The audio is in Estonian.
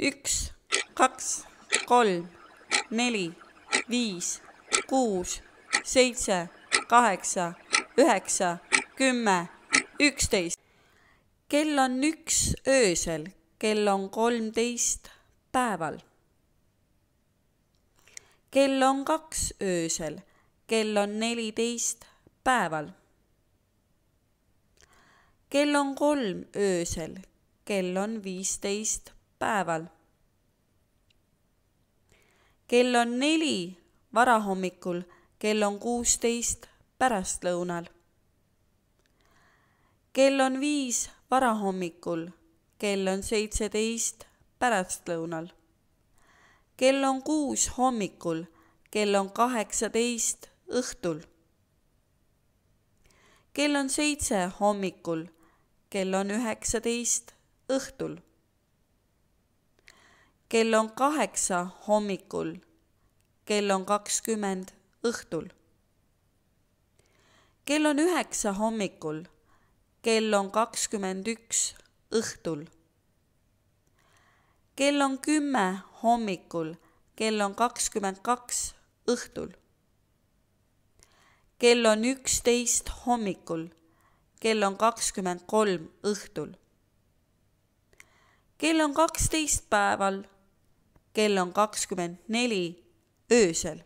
1, 2, 3, 4, 5, 6, 7, 8, 9, 10, 11. Kell on 1 öösel, kell on 13 päeval. Kell on 2 öösel, kell on 14 päeval. Kell on 3 öösel, kell on 15 päeval. Kell on 4 varahommikul, kell on 16 pärastlõunal. Kell on 5 varahommikul, kell on 17 pärastlõunal. Kell on 6 hommikul, kell on 18 õhtul. Kell on 7 hommikul, kell on 19 õhtul. Kell on 8 hommikul, kell on 20 õhtul. Kell on 9 hommikul, kell on 21 õhtul. Kell on 10 hommikul, kell on 22 õhtul. Kell on 11 hommikul, kell on 23 õhtul. Kell on 12 päeval, kell on 24 öösel.